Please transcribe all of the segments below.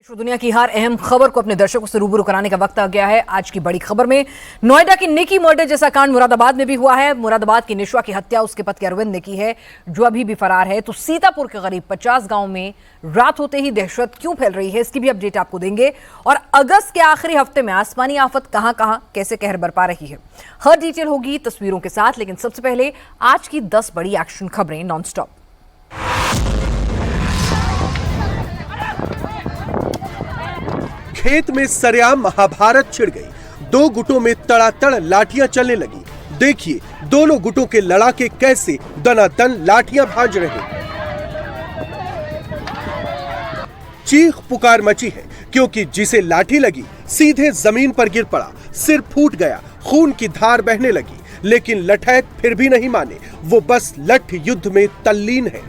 दुनिया की हर अहम खबर को अपने दर्शकों से रूबरू कराने का वक्त आ गया है। आज की बड़ी खबर में नोएडा की निकी मर्डर जैसा कांड मुरादाबाद में भी हुआ है। मुरादाबाद की निशवा की हत्या उसके पति अरविंद ने की है, जो अभी भी फरार है। तो सीतापुर के करीब 50 गांव में रात होते ही दहशत क्यों फैल रही है, इसकी भी अपडेट आपको देंगे। और अगस्त के आखिरी हफ्ते में आसमानी आफत कहां कहां कैसे कहर बरपा रही है, हर डिटेल होगी तस्वीरों के साथ। लेकिन सबसे पहले आज की 10 बड़ी एक्शन खबरें नॉन स्टॉप। खेत में सरेआम महाभारत छिड़ गई। दो गुटों में तड़ातड़ लाठियां चलने लगी। देखिए दोनों गुटों के लड़ाके कैसे दनादन लाठियां भाज रहे। चीख पुकार मची है क्योंकि जिसे लाठी लगी सीधे जमीन पर गिर पड़ा, सिर फूट गया, खून की धार बहने लगी। लेकिन लठैत फिर भी नहीं माने, वो बस लठ युद्ध में तल्लीन है।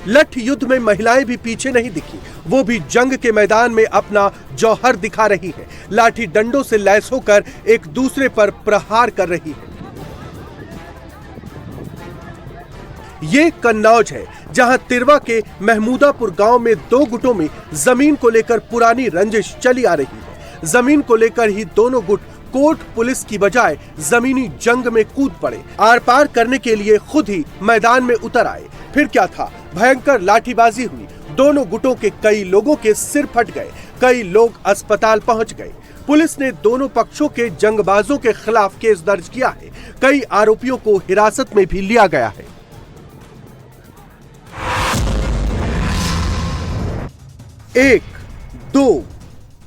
लठ युद्ध में महिलाएं भी पीछे नहीं दिखी, वो भी जंग के मैदान में अपना जौहर दिखा रही है। लाठी डंडों से लैस होकर एक दूसरे पर प्रहार कर रही है। ये कन्नौज है, जहां तिरवा के महमूदापुर गांव में दो गुटों में जमीन को लेकर पुरानी रंजिश चली आ रही है। जमीन को लेकर ही दोनों गुट कोर्ट पुलिस की बजाय जमीनी जंग में कूद पड़े। आर पार करने के लिए खुद ही मैदान में उतर आए। फिर क्या था, भयंकर लाठीबाजी हुई। दोनों गुटों के कई लोगों के सिर फट गए, कई लोग अस्पताल पहुंच गए। पुलिस ने दोनों पक्षों के जंगबाजों के खिलाफ केस दर्ज किया है। कई आरोपियों को हिरासत में भी लिया गया है। एक, दो,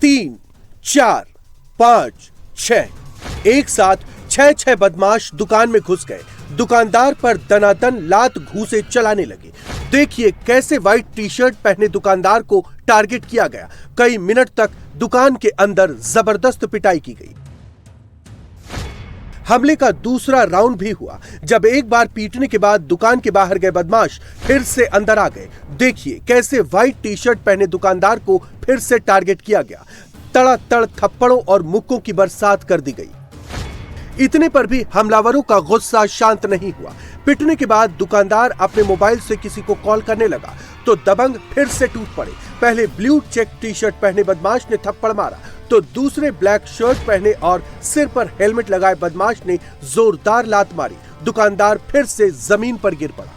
तीन, चार, 5, 6 एक साथ छह बदमाश दुकान में घुस गए। दुकानदार पर दनादन लात घूंसे चलाने लगे। देखिए कैसे व्हाइट टी शर्ट पहने दुकानदार को टारगेट किया गया। कई मिनट तक दुकान के अंदर जबरदस्त पिटाई की गई। हमले का दूसरा राउंड भी हुआ, जब एक बार पीटने के बाद दुकान के बाहर गए बदमाश फिर से अंदर आ गए। देखिए कैसे व्हाइट टी शर्ट पहने दुकानदार को फिर से टारगेट किया गया। तड़ातड़ थप्पड़ों और मुक्कों की बरसात कर दी गई। इतने पर भी हमलावरों का गुस्सा शांत नहीं हुआ। पिटने के बाद दुकानदार अपने मोबाइल से किसी को कॉल करने लगा तो दबंग फिर से टूट पड़े। पहले ब्लू चेक टी शर्ट पहने बदमाश ने थप्पड़ मारा तो दूसरे ब्लैक शर्ट पहने और सिर पर हेलमेट लगाए बदमाश ने जोरदार लात मारी। दुकानदार फिर से जमीन पर गिर पड़ा।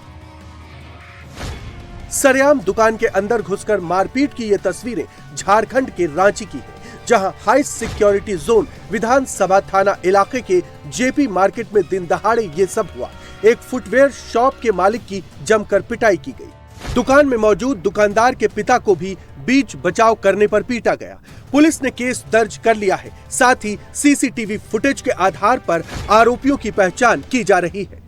सरेआम दुकान के अंदर घुसकर मारपीट की ये तस्वीरें झारखंड के रांची की है, जहां हाई सिक्योरिटी जोन विधानसभा थाना इलाके के जेपी मार्केट में दिन दहाड़े ये सब हुआ। एक फुटवेयर शॉप के मालिक की जमकर पिटाई की गई। दुकान में मौजूद दुकानदार के पिता को भी बीच बचाव करने पर पीटा गया। पुलिस ने केस दर्ज कर लिया है। साथ ही सीसीटीवी फुटेज के आधार पर आरोपियों की पहचान की जा रही है।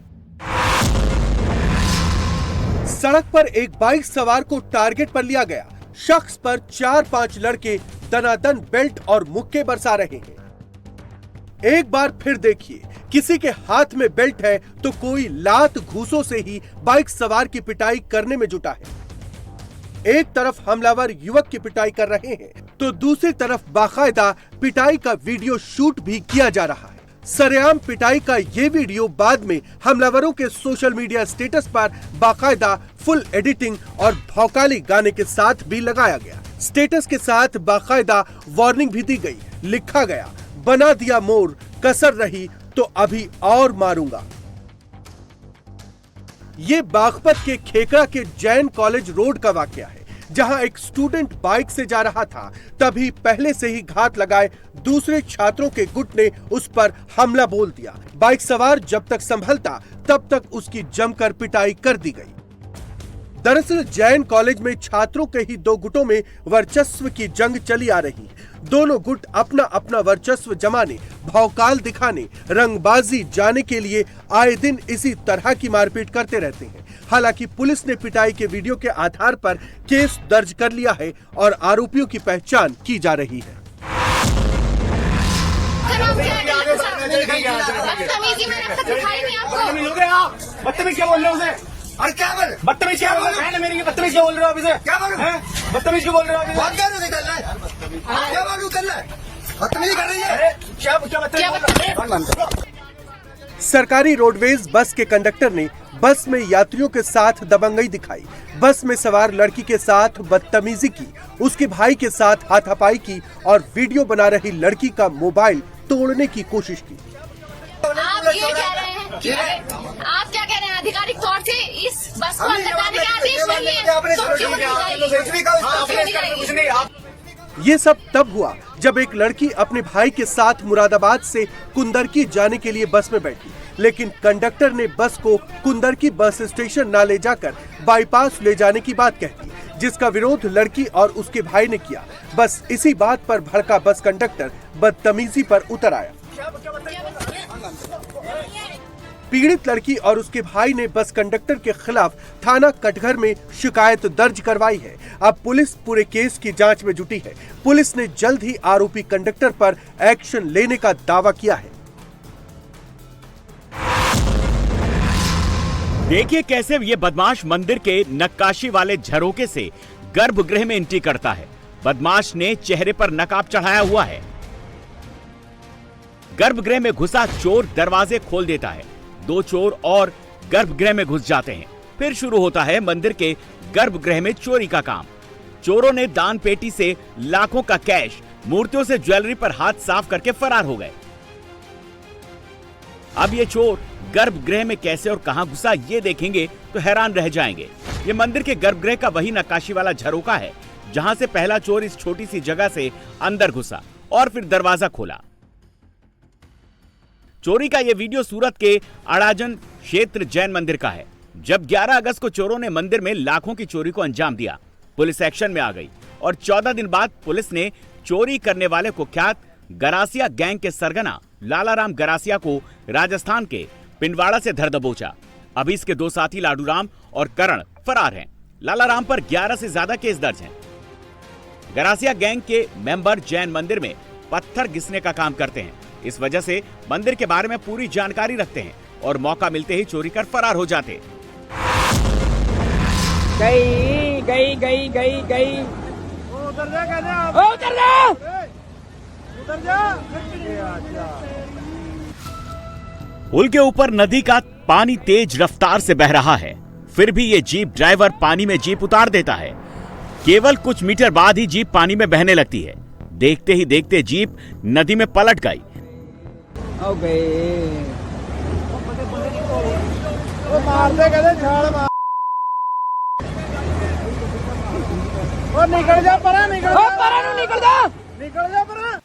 सड़क पर एक बाइक सवार को टारगेट पर लिया गया। शख्स पर 4-5 लड़के दनादन बेल्ट और मुक्के बरसा रहे हैं। एक बार फिर देखिए, किसी के हाथ में बेल्ट है तो कोई लात घूंसों से ही बाइक सवार की पिटाई करने में जुटा है। एक तरफ हमलावर युवक की पिटाई कर रहे हैं तो दूसरी तरफ बाकायदा पिटाई का वीडियो शूट भी किया जा रहा है। सरेआम पिटाई का ये वीडियो बाद में हमलावरों के सोशल मीडिया स्टेटस पर बाकायदा फुल एडिटिंग और भौकाली गाने के साथ भी लगाया गया। स्टेटस के साथ बाकायदा वार्निंग भी दी गई। लिखा गया, बना दिया मोर, कसर रही तो अभी और मारूंगा। ये बागपत के खेकड़ा के जैन कॉलेज रोड का वाकया है, जहां एक स्टूडेंट बाइक से जा रहा था। तभी पहले से ही घात लगाए दूसरे छात्रों के गुट ने उस पर हमला बोल दिया। बाइक सवार जब तक संभलता तब तक उसकी जमकर पिटाई कर दी गई। दरअसल जैन कॉलेज में छात्रों के ही दो गुटों में वर्चस्व की जंग चली आ रही है। दोनों गुट अपना अपना वर्चस्व जमाने, भौकाल दिखाने, रंगबाजी जाने के लिए आए दिन इसी तरह की मारपीट करते रहते हैं। हालांकि पुलिस ने पिटाई के वीडियो के आधार पर केस दर्ज कर लिया है और आरोपियों की पहचान की जा रही है। बदतमीज क्या बोल रहे हो उसे? अरे क्या बोल? बदतमीज क्या बोल रहे हो? मेरी बदतमीज क्या बोल रहे हो अभी से? क्या बोल रहे हो? बदतमीज क्यों बोल रहे हो अभी? बात क्या कर रहा है? क्या मालूम कर रहा है? बदतमीजी कर रही है? क्या बदतमीज? सरकारी रोडवेज बस के कंडक्टर ने बस में यात्रियों के साथ दबंगई दिखाई। बस में सवार लड़की के साथ बदतमीजी की, उसके भाई के साथ हाथापाई की और वीडियो बना रही लड़की का मोबाइल तोड़ने की कोशिश की। आप ये कह रहे हैं आप क्या कह रहे हैं आधिकारिक तौर से इस बस को अंदर जाने का आदेश नहीं है तो क्यों नहीं जाएगी? ये सब तब हुआ जब एक लड़की अपने भाई के साथ मुरादाबाद से कुंदरकी जाने के लिए बस में बैठी, लेकिन कंडक्टर ने बस को कुंदरकी बस स्टेशन न ले जाकर बाईपास ले जाने की बात कह दी, जिसका विरोध लड़की और उसके भाई ने किया। बस इसी बात पर भड़का बस कंडक्टर बदतमीजी पर उतर आया। पीड़ित लड़की और उसके भाई ने बस कंडक्टर के खिलाफ थाना कटघर में शिकायत दर्ज करवाई है। अब पुलिस पूरे केस की जांच में जुटी है। पुलिस ने जल्द ही आरोपी कंडक्टर पर एक्शन लेने का दावा किया है। देखिए कैसे ये बदमाश मंदिर के नक्काशी वाले झरोके से गर्भगृह में एंट्री करता है। बदमाश ने चेहरे पर नकाब चढ़ाया हुआ है। गर्भगृह में घुसा चोर दरवाजे खोल देता है। दो चोर और गर्भगृह में घुस जाते हैं। फिर शुरू होता है मंदिर के गर्भगृह में चोरी का काम। चोरों ने दान पेटी से लाखों का कैश, मूर्तियों से ज्वेलरी पर हाथ साफ करके फरार हो गए। अब ये चोर गर्भगृह में कैसे और कहां घुसा ये देखेंगे तो हैरान रह जाएंगे। ये मंदिर के गर्भगृह का वही नक्काशी वाला झरोका है जहां से पहला चोर इस छोटी सी जगह से अंदर घुसा और फिर दरवाजा खोला। चोरी का यह वीडियो सूरत के अड़ाजन क्षेत्र जैन मंदिर का है। जब 11 अगस्त को चोरों ने मंदिर में लाखों की चोरी को अंजाम दिया, पुलिस एक्शन में आ गई और 14 दिन बाद पुलिस ने चोरी करने वाले कुख्यात गरासिया गैंग के सरगना लालाराम गरासिया को राजस्थान के पिंडवाड़ा से धर दबोचा। अभी इसके दो साथी लाडूराम और करण फरार हैं। लालाराम पर 11 से ज्यादा केस दर्ज हैं। गरासिया गैंग के मेंबर जैन मंदिर में पत्थर घिसने का काम करते हैं। इस वजह से मंदिर के बारे में पूरी जानकारी रखते हैं और मौका मिलते ही चोरी कर फरार हो जाते। गई उतर जा पुल के ऊपर नदी का पानी तेज रफ्तार से बह रहा है, फिर भी ये जीप ड्राइवर पानी में जीप उतार देता है। केवल कुछ मीटर बाद ही जीप पानी में बहने लगती है। देखते ही देखते जीप नदी में पलट गई। निकल जा परा, निकल जा परा।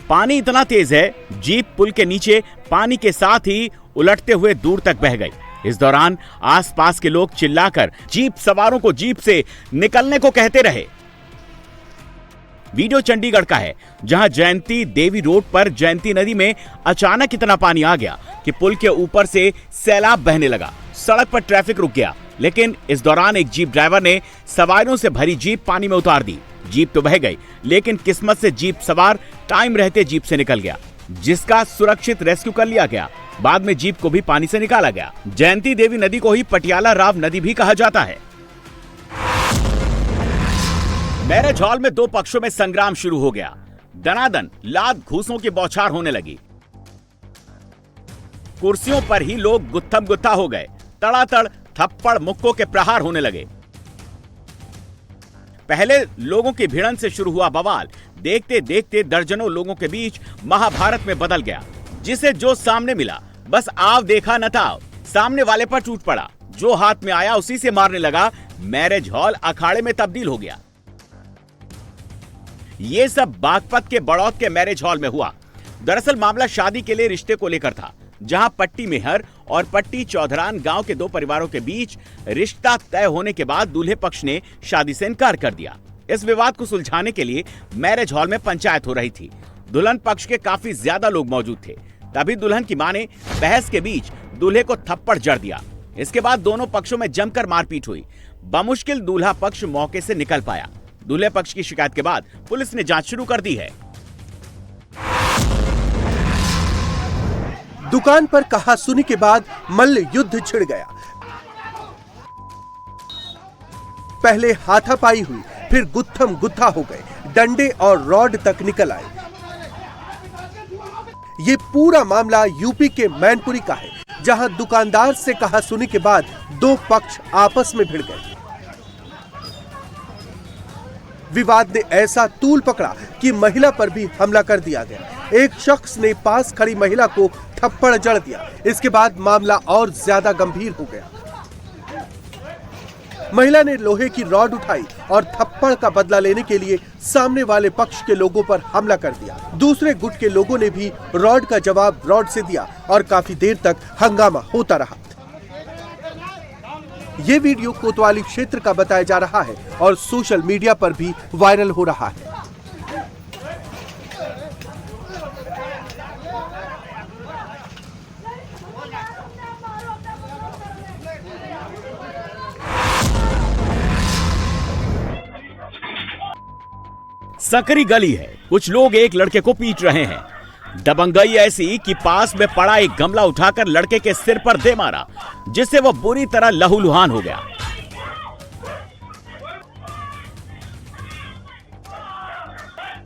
पानी इतना तेज है जीप पुल के नीचे पानी के साथ ही उलटते हुए दूर तक बह गई। इस दौरान आसपास के लोग चिल्लाकर जीप सवारों को जीप से निकलने को कहते रहे। वीडियो चंडीगढ़ का है जहां जयंती देवी रोड पर जयंती नदी में अचानक इतना पानी आ गया कि पुल के ऊपर से सैलाब बहने लगा। सड़क पर ट्रैफिक रुक गया, लेकिन इस दौरान एक जीप ड्राइवर ने सवारियों से भरी जीप पानी में उतार दी। जीप तो बह गई, लेकिन किस्मत से जीप सवार टाइम रहते जीप से निकल गया, जिसका सुरक्षित रेस्क्यू कर लिया गया। बाद में जीप को भी पानी से निकाला गया। जयंती देवी नदी को ही पटियाला राव नदी भी कहा जाता है। मैरिज हॉल में दो पक्षों में संग्राम शुरू हो गया। दनादन लात घूसों की बौछार होने लगी। कुर्सियों पर ही लोग गुत्थम गुत्था हो गए। तड़ातड़ थप्पड़ मुक्कों के प्रहार होने लगे। पहले लोगों की भिड़ंत से शुरू हुआ बवाल देखते देखते दर्जनों लोगों के बीच महाभारत में बदल गया। जिसे जो सामने मिला बस आव देखा न था, सामने वाले पर टूट पड़ा। जो हाथ में आया उसी से मारने लगा। मैरिज हॉल अखाड़े में तब्दील हो गया। ये सब बागपत के बड़ौत के मैरिज हॉल में हुआ। दरअसल मामला शादी के लिए रिश्ते को लेकर था, जहां पट्टी मेहर और पट्टी चौधरान गांव के दो परिवारों के बीच रिश्ता तय होने के बाद दूल्हे पक्ष ने शादी से इनकार कर दिया। इस विवाद को सुलझाने के लिए मैरिज हॉल में पंचायत हो रही थी। दुल्हन पक्ष के काफी ज्यादा लोग मौजूद थे। तभी दुल्हन की मां ने बहस के बीच दूल्हे को थप्पड़ जड़ दिया। इसके बाद दोनों पक्षों में जमकर मारपीट हुई। बमुश्किल दूल्हा पक्ष मौके से निकल पाया। दूल्हे पक्ष की शिकायत के बाद पुलिस ने जांच शुरू कर दी है। दुकान पर कहासुनी के बाद मल्ल युद्ध छिड़ गया। पहले हाथापाई हुई, फिर गुत्थम गुत्था हो गए। डंडे और रॉड तक निकल आए। ये पूरा मामला यूपी के मैनपुरी का है, जहां दुकानदार से कहासुनी के बाद दो पक्ष आपस में भिड़ गए। विवाद ने ऐसा तूल पकड़ा कि महिला पर भी हमला कर दिया गया। एक शख्स ने पास खड़ी महिला को थप्पड़ जड़ दिया। इसके बाद मामला और ज्यादा गंभीर हो गया। महिला ने लोहे की रॉड उठाई और थप्पड़ का बदला लेने के लिए सामने वाले पक्ष के लोगों पर हमला कर दिया। दूसरे गुट के लोगों ने भी रॉड का जवाब रॉड से दिया और काफी देर तक हंगामा होता रहा। ये वीडियो कोतवाली क्षेत्र का बताया जा रहा है और सोशल मीडिया पर भी वायरल हो रहा है। सकरी गली है, कुछ लोग एक लड़के को पीट रहे हैं। दबंगई ऐसी कि पास में पड़ा एक गमला उठाकर लड़के के सिर पर दे मारा, जिससे वह बुरी तरह लहूलुहान हो गया।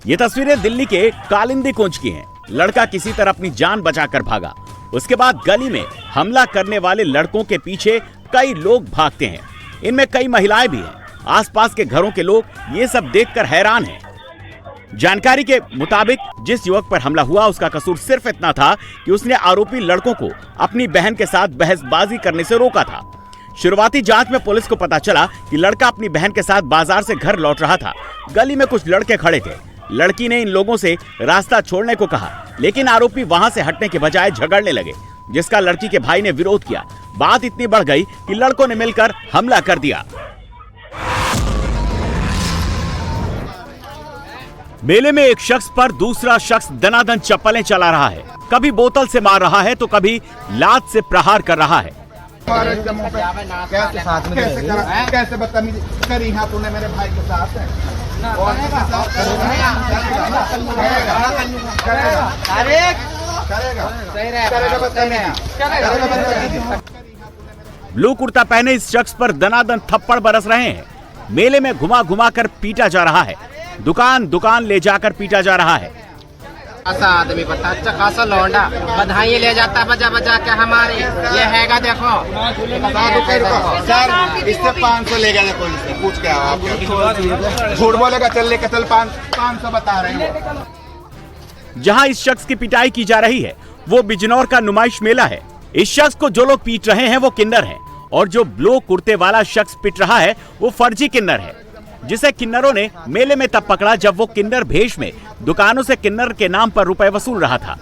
ये तस्वीरें दिल्ली के कालिंदी कुंज की हैं। लड़का किसी तरह अपनी जान बचाकर भागा। उसके बाद गली में हमला करने वाले लड़कों के पीछे कई लोग भागते हैं। इनमें कई महिलाएं भी हैं। आसपास के घरों के लोग ये सब देखकर हैरान हैं। जानकारी के मुताबिक जिस युवक पर हमला हुआ उसका कसूर सिर्फ इतना था कि उसने आरोपी लड़कों को अपनी बहन के साथ बहसबाजी करने से रोका था। शुरुआती जांच में पुलिस को पता चला कि लड़का अपनी बहन के साथ बाजार से घर लौट रहा था। गली में कुछ लड़के खड़े थे। लड़की ने इन लोगों से रास्ता छोड़ने को कहा, लेकिन आरोपी वहां से हटने के बजाय झगड़ने लगे, जिसका लड़की के भाई ने विरोध किया। बात इतनी बढ़ गई कि लड़कों ने मिलकर हमला कर दिया। मेले में एक शख्स पर दूसरा शख्स दनादन चप्पलें चला रहा है। कभी बोतल से मार रहा है तो कभी लात से प्रहार कर रहा है। कैसे बदतमीजी करी है तूने मेरे भाई के साथ? ब्लू कुर्ता पहने इस शख्स पर दनादन थप्पड़ बरस रहे हैं। मेले में घुमा घुमा कर पीटा जा रहा है। दुकान दुकान ले जाकर पीटा जा रहा है। ऐसा आदमी बता, अच्छा खासा लौंडा बधाई ले जाता बजा बजा के हमारे। ये हैगा देखो सर, इससे 500 ले गया पुलिस से पूछ के आओ। झूठ बोलेगा चल लेकर चल 500 बता रहे हैं। जहां इस शख्स की पिटाई की जा रही है वो बिजनौर का नुमाइश मेला है। इस शख्स को जो लोग पीट रहे हैं वो किन्नर हैं और जो ब्लू कुर्ते वाला शख्स पिट रहा है वो फर्जी किन्नर है, जिसे किन्नरों ने मेले में तब पकड़ा जब वो किन्नर भेष में दुकानों से किन्नर के नाम पर रुपए वसूल रहा था।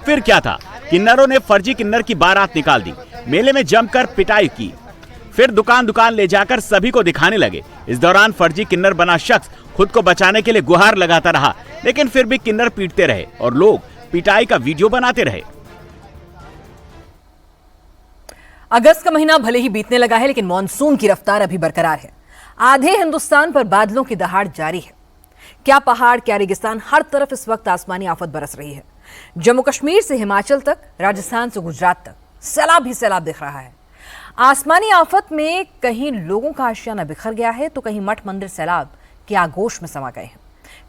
फिर क्या था, किन्नरों ने फर्जी किन्नर की बारात निकाल दी, मेले में जमकर पिटाई की, फिर दुकान दुकान ले जाकर सभी को दिखाने लगे। इस दौरान फर्जी किन्नर बना शख्स खुद को बचाने के लिए गुहार लगाता रहा, लेकिन फिर भी किन्नर पीटते रहे और लोग पिटाई का वीडियो बनाते रहे। अगस्त का महीना भले ही बीतने लगा है, लेकिन मॉनसून की रफ्तार अभी बरकरार है। आधे हिंदुस्तान पर बादलों की दहाड़ जारी है। क्या पहाड़, क्या रेगिस्तान, हर तरफ इस वक्त आसमानी आफत बरस रही है। जम्मू कश्मीर से हिमाचल तक, राजस्थान से गुजरात तक सैलाब ही सैलाब दिख रहा है। आसमानी आफत में कहीं लोगों का आशियाना बिखर गया है तो कहीं मठ मंदिर सैलाब के आगोश में समा गए हैं।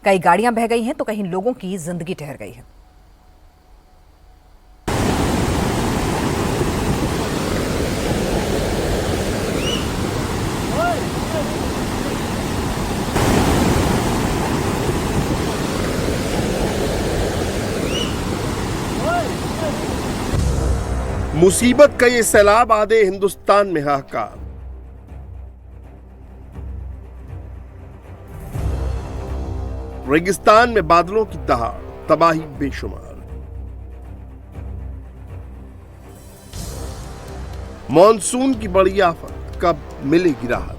कई गाड़ियां बह गई हैं तो कहीं लोगों की जिंदगी ठहर गई है। मुसीबत का ये सैलाब आधे हिंदुस्तान में हाहाकार। रेगिस्तान में बादलों की दहाड़, तबाही बेशुमार। मॉनसून की बड़ी आफत, कब मिलेगी राहत?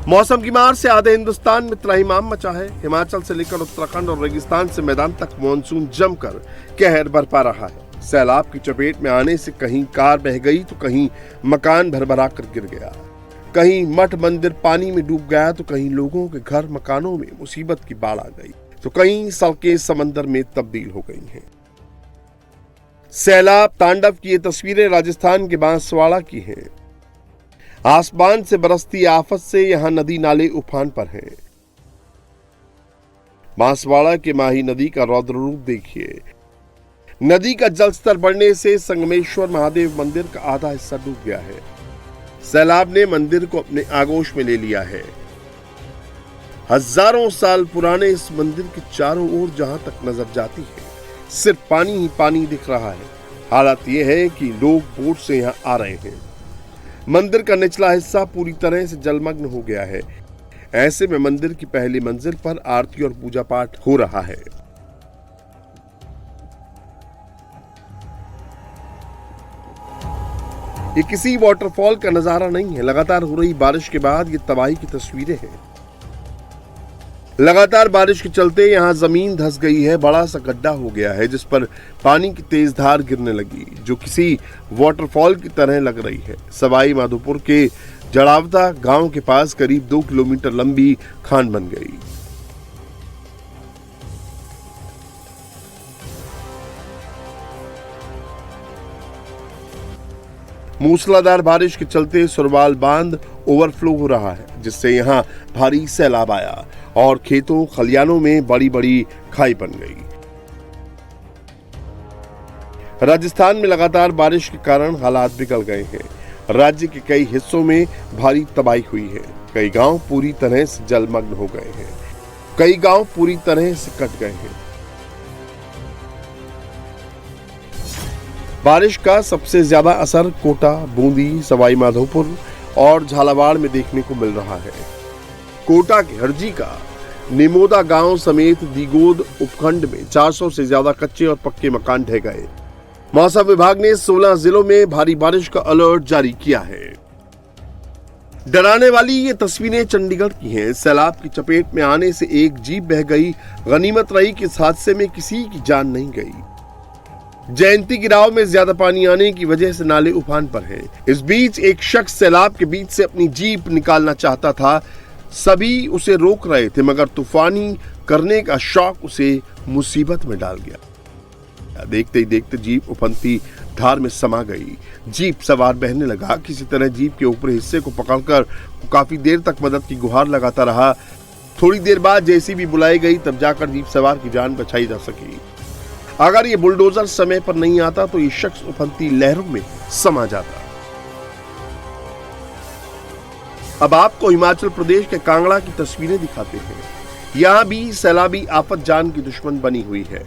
मौसम की मार से आधे हिंदुस्तान में त्राहिमाम मचा है। हिमाचल से लेकर उत्तराखंड और रेगिस्तान से मैदान तक मॉनसून जमकर कहर बरपा रहा है। सैलाब की चपेट में आने से कहीं कार बह गई तो कहीं मकान भरभरा कर गिर गया, कहीं मठ मंदिर पानी में डूब गया तो कहीं लोगों के घर मकानों में मुसीबत की बाढ़ आ गई तो कहीं सड़कें समंदर में तब्दील हो गई हैं। सैलाब तांडव की ये तस्वीरें राजस्थान के बांसवाड़ा की हैं। आसमान से बरसती आफत से यहां नदी नाले उफान पर हैं। बांसवाड़ा के माही नदी का रौद्र रूप देखिए। नदी का जलस्तर बढ़ने से संगमेश्वर महादेव मंदिर का आधा हिस्सा डूब गया है। सैलाब ने मंदिर को अपने आगोश में ले लिया है। हजारों साल पुराने इस मंदिर के चारों ओर जहां तक नजर जाती है सिर्फ पानी ही पानी दिख रहा है। हालत यह है कि लोग बोट से यहां आ रहे हैं। मंदिर का निचला हिस्सा पूरी तरह से जलमग्न हो गया है। ऐसे में मंदिर की पहली मंजिल पर आरती और पूजा पाठ हो रहा है। ये किसी वाटरफॉल का नजारा नहीं है। लगातार हो रही बारिश के बाद ये तबाही की तस्वीरें हैं। लगातार बारिश के चलते यहां जमीन धंस गई है। बड़ा सा गड्ढा हो गया है जिस पर पानी की तेज धार गिरने लगी जो किसी वाटरफॉल की तरह लग रही है। सवाई माधोपुर के जड़ावता गांव के पास करीब 2 किलोमीटर लंबी खान बन गई। मूसलाधार बारिश के चलते सुरवाल बांध ओवरफ्लो हो रहा है जिससे यहां भारी सैलाब आया और खेतों खलियानों में बड़ी बड़ी खाई बन गई। राजस्थान में लगातार बारिश के कारण हालात बिगड़ गए हैं। राज्य के कई हिस्सों में भारी तबाही हुई है। कई गांव पूरी तरह से जलमग्न हो गए हैं। कई गांव पूरी तरह से कट गए हैं। बारिश का सबसे ज्यादा असर कोटा, बूंदी, सवाई माधोपुर और झालावाड़ में देखने को मिल रहा है। कोटा के हरजी का निमोदा गांव समेत दिगोद उपखंड में 400 से ज्यादा कच्चे और पक्के मकान ढह गए। मौसम विभाग ने 16 जिलों में भारी बारिश का अलर्ट जारी किया है। डराने वाली ये तस्वीरें चंडीगढ़ की हैं। सैलाब की चपेट में आने से एक जीप बह गई। गनीमत रही कि इस हादसे में किसी की जान नहीं गई। जयंती गिराव में ज्यादा पानी आने की वजह से नाले उफान पर हैं। इस बीच एक शख्स सैलाब के बीच से अपनी जीप निकालना चाहता था। सभी उसे रोक रहे थे मगर तूफानी करने का शौक उसे मुसीबत में डाल गया। देखते ही देखते जीप उफनती धार में समा गई। जीप सवार बहने लगा। किसी तरह जीप के ऊपरी हिस्से को पकड़कर काफी देर तक मदद की गुहार लगाता रहा। थोड़ी देर बाद जेसीबी बुलाई गई तब जाकर जीप सवार की जान बचाई जा सकी। अगर ये बुलडोजर समय पर नहीं आता तो ये शख्स उफनती लहरों में समा जाता। अब आपको हिमाचल प्रदेश के कांगड़ा की तस्वीरें दिखाते हैं। यहां भी सैलाबी आफत जान की दुश्मन बनी हुई है।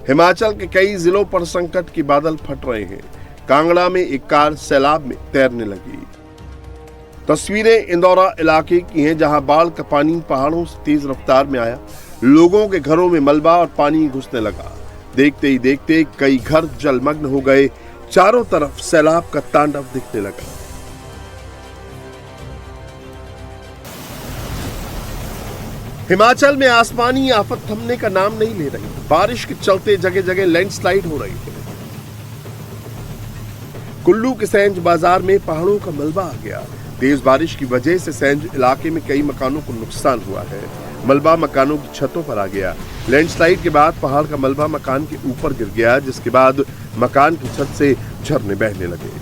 हिमाचल के कई जिलों पर संकट के बादल फट रहे हैं। कांगड़ा में एक कार सैलाब में तैरने लगी। तस्वीरें इंदौरा इलाके की हैं जहां बाढ़ का पानी पहाड़ों से तेज रफ्तार में आया। लोगों के घरों में मलबा और पानी घुसने लगा। देखते ही देखते कई घर जलमग्न हो गए। चारों तरफ सैलाब का तांडव दिखने लगा। हिमाचल में आसमानी आफत थमने का नाम नहीं ले रही। बारिश के चलते जगह जगह लैंडस्लाइड हो रही है। कुल्लू के सैंज बाजार में पहाड़ों का मलबा आ गया। तेज बारिश की वजह से सैंज इलाके में कई मकानों को नुकसान हुआ है। मलबा मकानों की छतों पर आ गया। लैंडस्लाइड के बाद पहाड़ का मलबा मकान के ऊपर गिर गया जिसके बाद मकान की छत से झरने बहने लगे।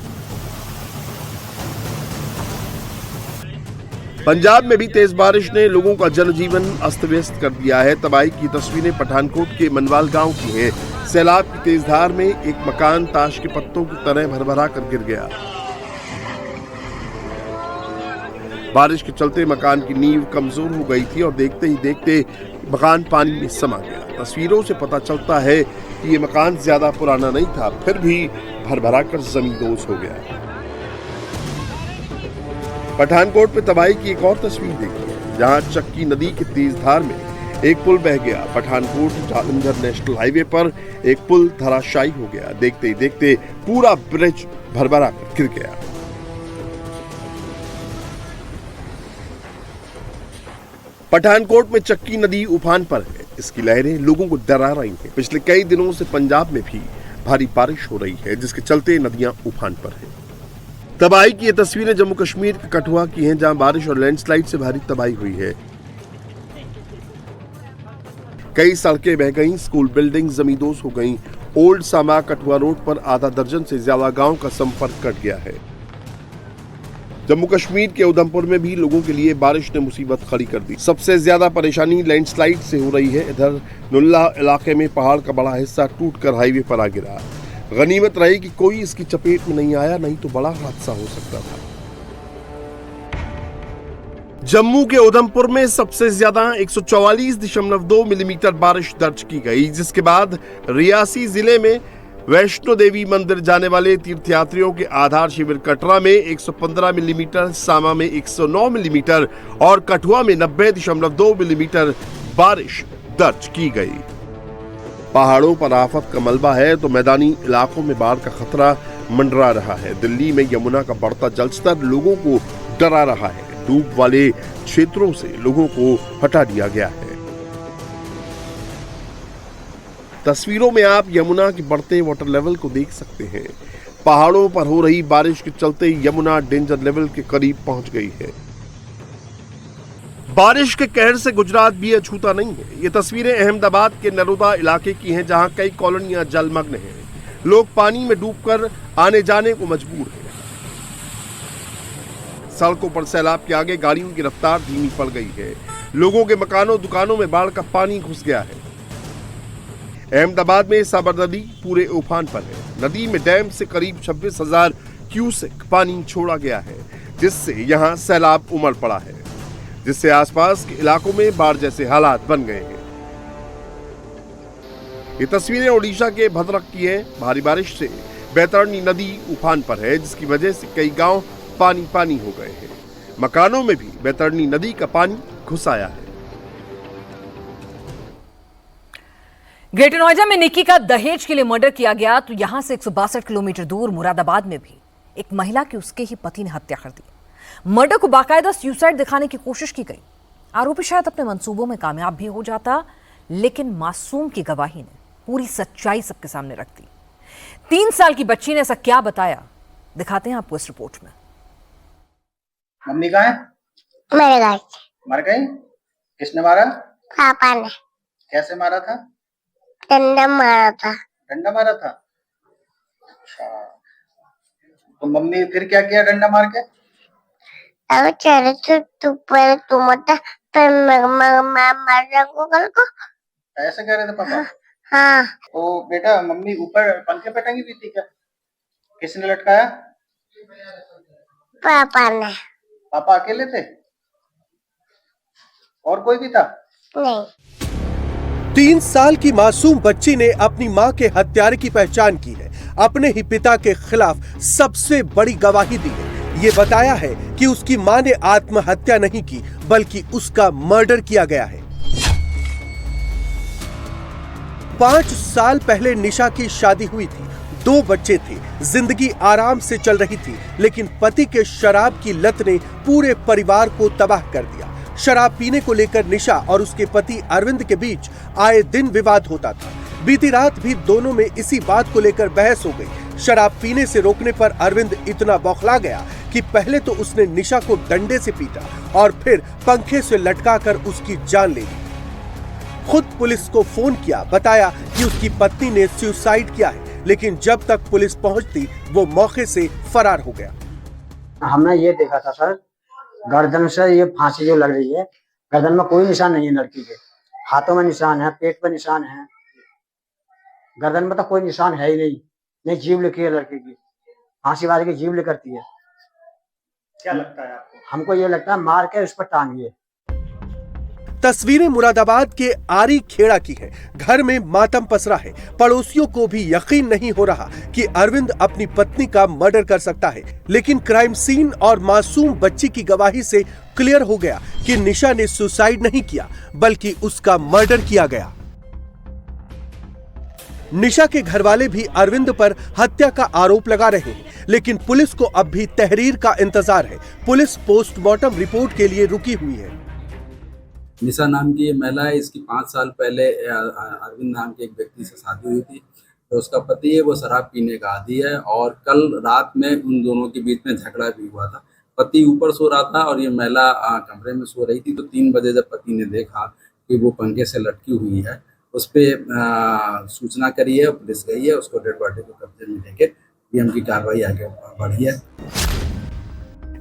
पंजाब में भी तेज बारिश ने लोगों का जनजीवन अस्त व्यस्त कर दिया है। तबाही की तस्वीरें पठानकोट के मनवाल गांव की हैं। सैलाब की तेज धार में एक मकान ताश के पत्तों की तरह भरभरा कर गिर गया। बारिश के चलते मकान की नींव कमजोर हो गई थी और देखते ही देखते मकान पानी में समा गया। तस्वीरों से पता चलता है कि ये मकान ज्यादा पुराना नहीं था, फिर भी भरभरा कर जमींदोज हो गया। पठानकोट में तबाही की एक और तस्वीर देखिए जहां चक्की नदी की तेज धार में एक पुल बह गया। पठानकोट जालंधर नेशनल हाईवे पर एक पुल धराशायी हो गया। देखते ही देखते पूरा ब्रिज भरभरा कर गिर गया। पठानकोट में चक्की नदी उफान पर है। इसकी लहरें लोगों को डरा रही हैं। पिछले कई दिनों से पंजाब में भी भारी बारिश हो रही है जिसके चलते नदियां उफान पर हैं। तबाही की ये तस्वीरें जम्मू कश्मीर के कठुआ की हैं जहां बारिश और लैंडस्लाइड से भारी तबाही हुई है। कई सड़कें बह गईं, स्कूल बिल्डिंग जमींदोज हो गईं। ओल्ड सामा कठुआ रोड पर आधा दर्जन से ज्यादा गांव का संपर्क कट गया है। जम्मू कश्मीर के उधमपुर में भी लोगों के लिए बारिश ने मुसीबत खड़ी कर दी। सबसे ज्यादा परेशानी लैंडस्लाइड से हो रही है। इधर नुल्ला इलाके में पहाड़ का बड़ा हिस्सा टूटकर हाईवे पर आ गिरा। गनीमत रही कि कोई इसकी चपेट में नहीं आया, नहीं तो बड़ा हादसा हो सकता था। जम्मू के उधमपुर में सबसे ज्यादा 144.2 मिलीमीटर बारिश दर्ज की गई, जिसके बाद रियासी जिले में वैष्णो देवी मंदिर जाने वाले तीर्थयात्रियों के आधार शिविर कटरा में 115 मिलीमीटर, सामा में 109 मिलीमीटर और कठुआ में 90.2 मिलीमीटर बारिश दर्ज की गई। पहाड़ों पर आफत का मलबा है तो मैदानी इलाकों में बाढ़ का खतरा मंडरा रहा है। दिल्ली में यमुना का बढ़ता जलस्तर लोगों को डरा रहा है। डूब वाले क्षेत्रों से लोगों को हटा दिया गया है। तस्वीरों में आप यमुना के बढ़ते वाटर लेवल को देख सकते हैं। पहाड़ों पर हो रही बारिश के चलते यमुना डेंजर लेवल के करीब पहुंच गई है। बारिश के कहर से गुजरात भी अछूता नहीं है। ये तस्वीरें अहमदाबाद के नरोदा इलाके की हैं, जहां कई कॉलोनियां जलमग्न हैं। लोग पानी में डूबकर आने जाने को मजबूर हैं। सड़कों पर सैलाब के आगे गाड़ियों की रफ्तार धीमी पड़ गई है। लोगों के मकानों दुकानों में बाढ़ का पानी घुस गया है। अहमदाबाद में साबर नदी पूरे उफान पर है। नदी में डैम से करीब 26,000 क्यूसेक पानी छोड़ा गया है, जिससे यहां सैलाब उमड़ पड़ा है, जिससे आसपास के इलाकों में बाढ़ जैसे हालात बन गए हैं। ये तस्वीरें ओडिशा के भद्रक की है। भारी बारिश से बैतरणी नदी उफान पर है, जिसकी वजह से कई गांव पानी पानी हो गए हैं। मकानों में भी बैतरणी नदी का पानी घुस आया है। ग्रेटर नोएडा में निक्की का दहेज के लिए मर्डर किया गया तो यहां से 162 किलोमीटर दूर मुरादाबाद में भी एक महिला की उसके ही पति ने हत्या कर दी। मर्डर को बाकायदा सुसाइड दिखाने की कोशिश की गई। आरोपी शायद अपने मंसूबों में कामयाब भी हो जाता, लेकिन मासूम की गवाही ने पूरी सच्चाई सबके सामने रख दी। 3 साल की बच्ची ने ऐसा क्या बताया, दिखाते हैं आपको इस रिपोर्ट में। मम्मी कहाँ है? मेरे घर मर गई? किसने मारा? पापा ने कैसे मारा था? डंडा मारा था। डंडा मारा था? अच्छा, तो मम्मी फिर क्या किया डंडा मार के? अब चले तू पहले तू मत फिर मैं मर जाऊंगा कल को। ऐसे कह रहे थे पापा? हाँ। तो बेटा मम्मी ऊपर पंखे पे टंगी हुई थी क्या? किसने लटकाया? पापा ने। पापा अकेले थे? और कोई भी था? नहीं। 3 साल की मासूम बच्ची ने अपनी मां के हत्यारे की पहचान की है। अपने ही पिता के खिलाफ सबसे बड़ी गवाही दी है। ये बताया है कि उसकी मां ने आत्महत्या नहीं की, बल्कि उसका मर्डर किया गया है। 5 साल पहले निशा की शादी हुई थी, 2 बच्चे थे, जिंदगी आराम से चल रही थी, लेकिन पति के शराब की लत ने पूरे परिवार को तबाह कर दिया। शराब पीने को लेकर निशा और उसके पति अरविंद के बीच आए दिन विवाद होता था। बीती रात भी दोनों में इसी बात को लेकर बहस हो गई। शराब पीने से रोकने पर अरविंद इतना बौखला गया कि पहले तो उसने निशा को डंडे से पीटा और फिर पंखे से लटकाकर उसकी जान ले ली। खुद पुलिस को फोन किया, बताया कि उसकी पत्नी ने सुसाइड किया है, लेकिन जब तक पुलिस पहुंचती वो मौके से फरार हो गया। हमने ये देखा था सर, गर्दन से ये फांसी जो लग रही है, गर्दन में कोई निशान नहीं है लड़की के, हाथों में निशान है, पेट पे निशान है, गर्दन में तो कोई निशान है ही नहीं जीभ लिखी है लड़की की, फांसी वाले की जीभ लिखती है। क्या लगता है आपको? हमको ये लगता है मार के उस पर टांगिए। तस्वीरें मुरादाबाद के आरी खेड़ा की हैं। घर में मातम पसरा है। पड़ोसियों को भी यकीन नहीं हो रहा कि अरविंद अपनी पत्नी का मर्डर कर सकता है, लेकिन क्राइम सीन और मासूम बच्ची की गवाही से क्लियर हो गया कि निशा ने सुसाइड नहीं किया, बल्कि उसका मर्डर किया गया। निशा के घरवाले भी अरविंद पर हत्या का आरोप लगा रहे हैं, लेकिन पुलिस को अब भी तहरीर का इंतजार है। पुलिस पोस्टमार्टम रिपोर्ट के लिए रुकी हुई है। निशा नाम की ये महिला है, इसकी 5 साल पहले अरविंद नाम के एक व्यक्ति से शादी हुई थी। तो उसका पति है वो शराब पीने का आदी है, और कल रात में उन दोनों के बीच में झगड़ा भी हुआ था। पति ऊपर सो रहा था और ये महिला कमरे में सो रही थी। तो 3 बजे जब पति ने देखा कि वो पंखे से लटकी हुई है, उस पर सूचना करी है, पुलिस गई है, उसको डेड बॉडी को कब्जे में लेके पीएम की कार्रवाई आगे बढ़ी है।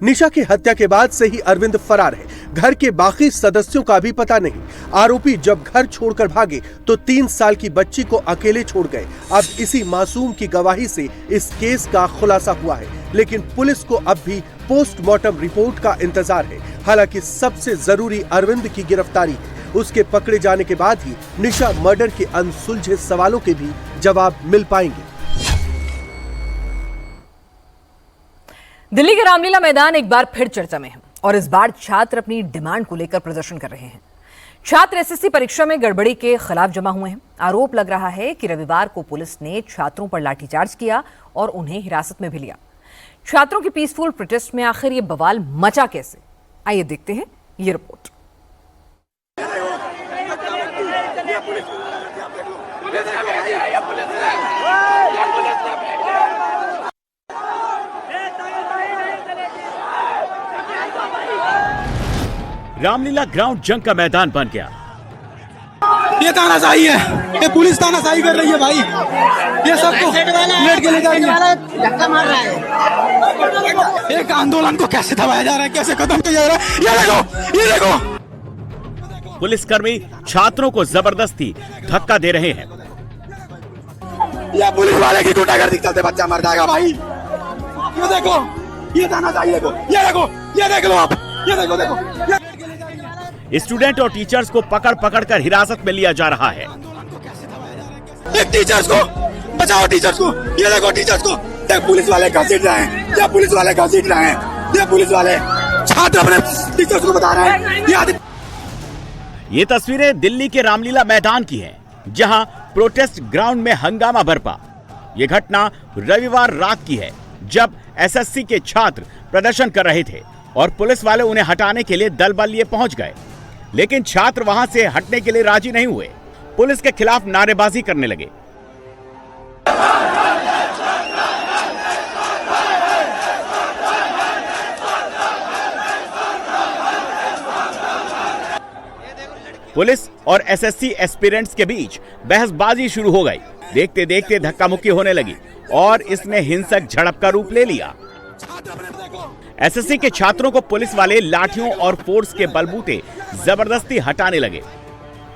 निशा की हत्या के बाद से ही अरविंद फरार है। घर के बाकी सदस्यों का भी पता नहीं। आरोपी जब घर छोड़कर भागे तो 3 साल की बच्ची को अकेले छोड़ गए। अब इसी मासूम की गवाही से इस केस का खुलासा हुआ है, लेकिन पुलिस को अब भी पोस्टमार्टम रिपोर्ट का इंतजार है। हालांकि सबसे जरूरी अरविंद की गिरफ्तारी है। उसके पकड़े जाने के बाद ही निशा मर्डर के अनसुलझे सवालों के भी जवाब मिल पाएंगे। दिल्ली के रामलीला मैदान एक बार फिर चर्चा में है और इस बार छात्र अपनी डिमांड को लेकर प्रदर्शन कर रहे हैं। छात्र एसएससी परीक्षा में गड़बड़ी के खिलाफ जमा हुए हैं। आरोप लग रहा है कि रविवार को पुलिस ने छात्रों पर लाठीचार्ज किया और उन्हें हिरासत में भी लिया। छात्रों की पीसफुल प्रोटेस्ट में आखिर ये बवाल मचा कैसे, आइए देखते हैं ये रिपोर्ट। रामलीला ग्राउंड जंग का मैदान बन गया। ये तानाशाही है, ये पुलिस तानाशाही कर रही है भाई। ये सबको लेट के ले जा रही है, धक्का मार रहा है। एक आंदोलन को कैसे दबाया जा रहा है, कैसे खत्म किया जा रहा है, ये देखो, ये देखो। पुलिसकर्मी छात्रों को जबरदस्ती धक्का दे रहे हैं। ये पुलिस वाले की गुंडागर्दी चलते बच्चा मर जाएगा भाई। ये देखो, ये तानाशाही देखो, ये देखो, ये देख लो आप, ये देखो, देखो। स्टूडेंट और टीचर्स को पकड़ पकड़ कर हिरासत में लिया जा रहा है। एक टीचर्स को बचाओ, टीचर्स को, ये देखो टीचर्स को, देख पुलिस वाले घसीट रहे हैं, ये पुलिस वाले घसीट रहे हैं, ये पुलिस वाले छात्र अपने टीचर्स को बता रहे हैं। ये तस्वीरें दिल्ली के रामलीला मैदान की हैं, जहां प्रोटेस्ट ग्राउंड में हंगामा बरपा। ये घटना रविवार रात की है, जब एसएससी के छात्र प्रदर्शन कर रहे थे और पुलिस वाले उन्हें हटाने के लिए दल बल लिए पहुंच गए, लेकिन छात्र वहां से हटने के लिए राजी नहीं हुए। पुलिस के खिलाफ नारेबाजी करने लगे। पुलिस और एसएससी एस्पिरेंट्स के बीच बहसबाजी शुरू हो गई। देखते देखते धक्का मुक्की होने लगी और इसने हिंसक झड़प का रूप ले लिया। एसएससी के छात्रों को पुलिस वाले लाठियों और फोर्स के बलबूते जबरदस्ती हटाने लगे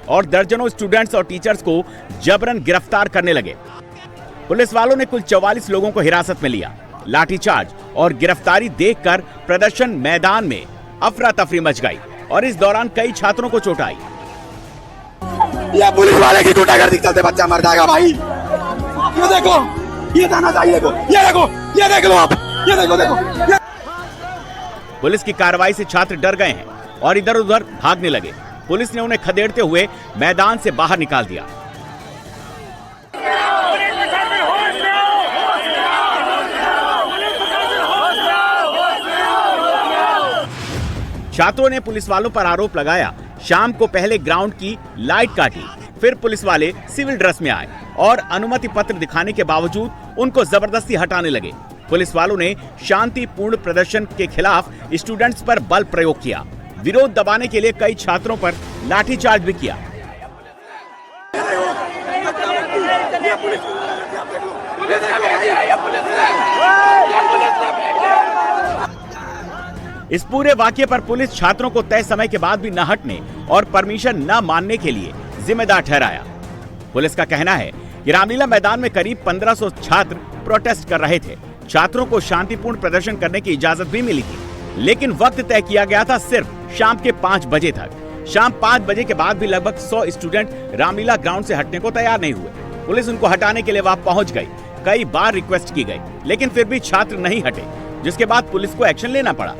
और दर्जनों स्टूडेंट्स और टीचर्स को जबरन गिरफ्तार करने लगे। पुलिस वालों ने कुल 44 लोगों को हिरासत में लिया। लाठीचार्ज और गिरफ्तारी देखकर प्रदर्शन मैदान में अफरा तफरी मच गई और इस दौरान कई छात्रों को चोट आई। ये पुलिस वाले की गुंडागर्दी चलते बच्चा मर जाएगा भाई। ये देखो, ये तानाशाही देखो, ये देखो, ये देख लो आप, ये देखो, देखो। पुलिस की कार्रवाई से छात्र डर गए हैं और इधर उधर भागने लगे। पुलिस ने उन्हें खदेड़ते हुए मैदान से बाहर निकाल दिया। छात्रों ने पुलिस वालों पर आरोप लगाया, शाम को पहले ग्राउंड की लाइट काटी, फिर पुलिस वाले सिविल ड्रेस में आए और अनुमति पत्र दिखाने के बावजूद उनको जबरदस्ती हटाने लगे। पुलिस वालों ने शांतिपूर्ण प्रदर्शन के खिलाफ स्टूडेंट्स पर बल प्रयोग किया। विरोध दबाने के लिए कई छात्रों पर लाठीचार्ज भी किया। इस पूरे वाकये पर पुलिस छात्रों को तय समय के बाद भी न हटने और परमिशन न मानने के लिए जिम्मेदार ठहराया। पुलिस का कहना है कि रामलीला मैदान में करीब 1500 छात्र प्रोटेस्ट कर रहे थे। छात्रों को शांतिपूर्ण प्रदर्शन करने की इजाजत भी मिली थी, लेकिन वक्त तय किया गया था सिर्फ शाम के 5 बजे तक। शाम 5 बजे के बाद भी लगभग 100 स्टूडेंट रामलीला ग्राउंड से हटने को तैयार नहीं हुए। पुलिस उनको हटाने के लिए वहां पहुंच गई। कई बार रिक्वेस्ट की गई, लेकिन फिर भी छात्र नहीं हटे, जिसके बाद पुलिस को एक्शन लेना पड़ा।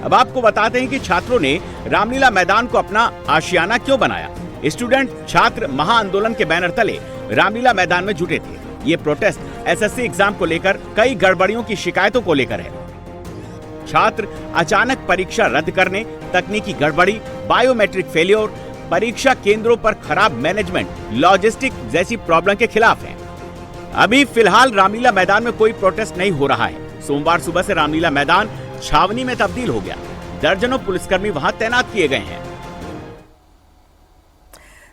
अब आपको बताते हैं कि छात्रों ने रामलीला मैदान को अपना आशियाना क्यों बनाया। स्टूडेंट छात्र महाआंदोलन के बैनर तले रामलीला मैदान में जुटे थे। ये प्रोटेस्ट एसएससी एग्जाम को लेकर कई गड़बड़ियों की शिकायतों को लेकर है। छात्र अचानक परीक्षा रद्द करने, तकनीकी गड़बड़ी, बायोमेट्रिक फेलियर, परीक्षा केंद्रों पर खराब मैनेजमेंट, लॉजिस्टिक जैसी प्रॉब्लम के खिलाफ हैं। अभी फिलहाल रामलीला मैदान में कोई प्रोटेस्ट नहीं हो रहा है। सोमवार सुबह से रामलीला मैदान छावनी में तब्दील हो गया। दर्जनों पुलिसकर्मी वहां तैनात किए गए हैं।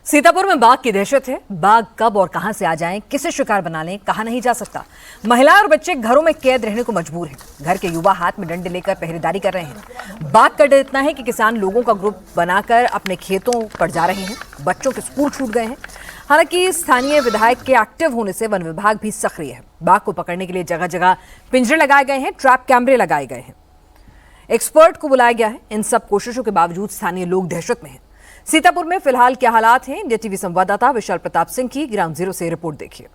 सीतापुर में बाघ की दहशत है। बाघ कब और कहां से आ जाएं, किसे शिकार बना लें, कहा नहीं जा सकता। महिलाएं और बच्चे घरों में कैद रहने को मजबूर हैं। घर के युवा हाथ में डंडे लेकर पहरेदारी कर रहे हैं। बाघ का डर इतना है कि किसान लोगों का ग्रुप बनाकर अपने खेतों पर जा रहे हैं। बच्चों के स्कूल छूट गए हैं। हालांकि स्थानीय विधायक के एक्टिव होने से वन विभाग भी सक्रिय है। बाघ को पकड़ने के लिए जगह जगह पिंजरे लगाए गए हैं, ट्रैप कैमरे लगाए गए हैं, एक्सपर्ट को बुलाया गया है। इन सब कोशिशों के बावजूद स्थानीय लोग दहशत में हैं। सीतापुर में फिलहाल क्या हालात हैं, इंडिया टीवी संवाददाता विशाल प्रताप सिंह की ग्राउंड जीरो से रिपोर्ट देखिए।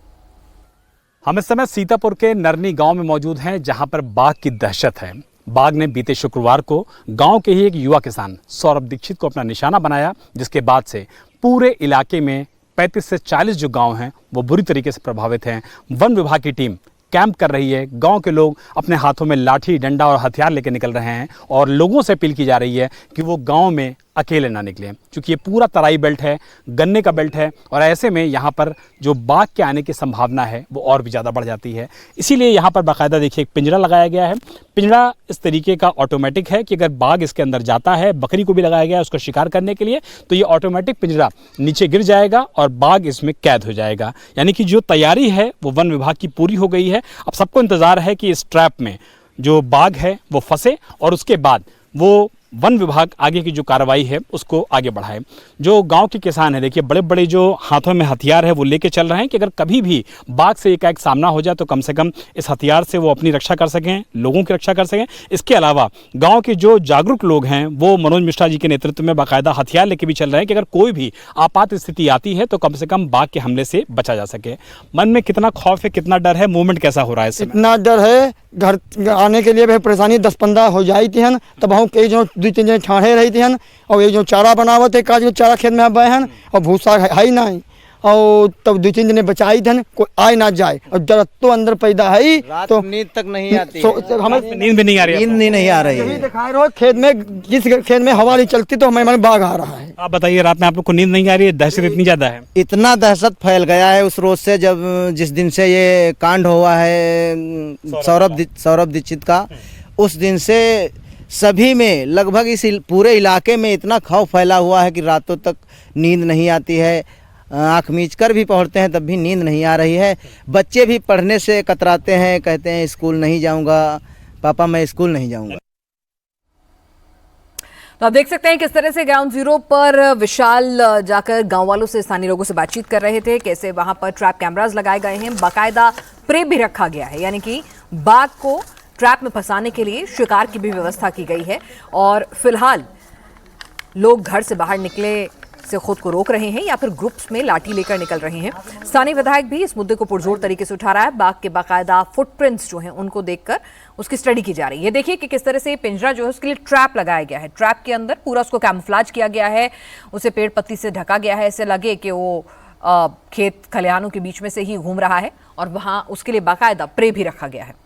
हम इस समय सीतापुर के नरनी गांव में मौजूद हैं, जहां पर बाघ की दहशत है। बाघ ने बीते शुक्रवार को गांव के ही एक युवा किसान सौरभ दीक्षित को अपना निशाना बनाया, जिसके बाद से पूरे इलाके में 35 से 40 जो गांव हैं वो बुरी तरीके से प्रभावित हैं। वन विभाग की टीम कैंप कर रही है। गांव के लोग अपने हाथों में लाठी, डंडा और हथियार लेकर निकल रहे हैं और लोगों से अपील की जा रही है कि वो गांव में अकेले ना निकलें, क्योंकि ये पूरा तराई बेल्ट है, गन्ने का बेल्ट है और ऐसे में यहाँ पर जो बाघ के आने की संभावना है वो और भी ज़्यादा बढ़ जाती है। इसीलिए यहाँ पर बाकायदा देखिए एक पिंजरा लगाया गया है। पिंजरा इस तरीके का ऑटोमेटिक है कि अगर बाघ इसके अंदर जाता है, बकरी को भी लगाया गया है उसको शिकार करने के लिए, तो ये ऑटोमेटिक पिंजरा नीचे गिर जाएगा और बाघ इसमें कैद हो जाएगा। यानी कि जो तैयारी है वो वन विभाग की पूरी हो गई है। अब सबको इंतज़ार है कि इस ट्रैप में जो बाघ है वो फंसे और उसके बाद वो वन विभाग आगे की जो कार्रवाई है उसको आगे बढ़ाए। जो गांव के किसान हैं, देखिए बड़े बड़े जो हाथों में हथियार है वो लेके चल रहे हैं कि अगर कभी भी बाघ से एकाएक सामना हो जाए तो कम से कम इस हथियार से वो अपनी रक्षा कर सकें, लोगों की रक्षा कर सकें। इसके अलावा गांव के जो जागरूक लोग हैं वो मनोज मिश्रा जी के नेतृत्व में बाकायदा हथियार लेके भी चल रहे हैं कि अगर कोई भी आपात स्थिति आती है तो कम से कम बाघ के हमले से बचा जा सके। मन में कितना खौफ है, कितना डर है, मूवमेंट कैसा हो रहा है इस समय? इतना डर है, घर आने के लिए भी परेशानी 10-15 हो जाई थी हन, तब हम कई जो 2-3 जने ठाड़े रही थी हन और ये जो चारा बनावत है काज चारा खेत में बहे हन और भूसा है ही नहीं और तब 2-3 जने बचाई थन, कोई आए ना जाए और डर तो अंदर पैदा है तो नींद तक नहीं आती, हमें नींद भी नहीं आ रही है। नींद नहीं आ रही यही है। दिखाई रहो खेत में, जिस खेत में हवा नहीं चलती तो हमें बाघ आ रहा है। आप बताइए, रात में आप लोग को नींद नहीं आ रही है? दहशत इतनी ज्यादा है? इतना दहशत फैल गया है उस रोज से, जब जिस दिन से ये कांड हुआ है सौरभ दीक्षित का, उस दिन से सभी में लगभग इस पूरे इलाके में इतना खौफ फैला हुआ है कि रातों तक नींद नहीं आती है। आँख मीच कर भी पढ़ते हैं तब भी नींद नहीं आ रही है। बच्चे भी पढ़ने से कतराते हैं, कहते हैं स्कूल नहीं जाऊंगा पापा, मैं स्कूल नहीं जाऊंगा। तो आप देख सकते हैं किस तरह से ग्राउंड जीरो पर विशाल जाकर गांव वालों से, स्थानीय लोगों से बातचीत कर रहे थे, कैसे वहां पर ट्रैप कैमरास लगाए गए हैं, बाकायदा प्रे भी रखा गया है, यानी कि बाघ को ट्रैप में फंसाने के लिए शिकार की भी व्यवस्था की गई है। और फिलहाल लोग घर से बाहर निकले से खुद को रोक रहे हैं या फिर ग्रुप्स में लाठी लेकर निकल रहे हैं। स्थानीय विधायक भी इस मुद्दे को पुरजोर तरीके से उठा रहा है। बाघ के बाकायदा फुटप्रिंट्स जो हैं उनको देखकर उसकी स्टडी की जा रही है। ये देखिए कि किस तरह से पिंजरा जो है उसके लिए ट्रैप लगाया गया है। ट्रैप के अंदर पूरा उसको कैमोफ्लेज किया गया है, उसे पेड़ पत्ती से ढका गया है, ऐसे लगे कि वो खेत खलिहानों के बीच में से ही घूम रहा है और वहां उसके लिए बाकायदा प्रे भी रखा गया है।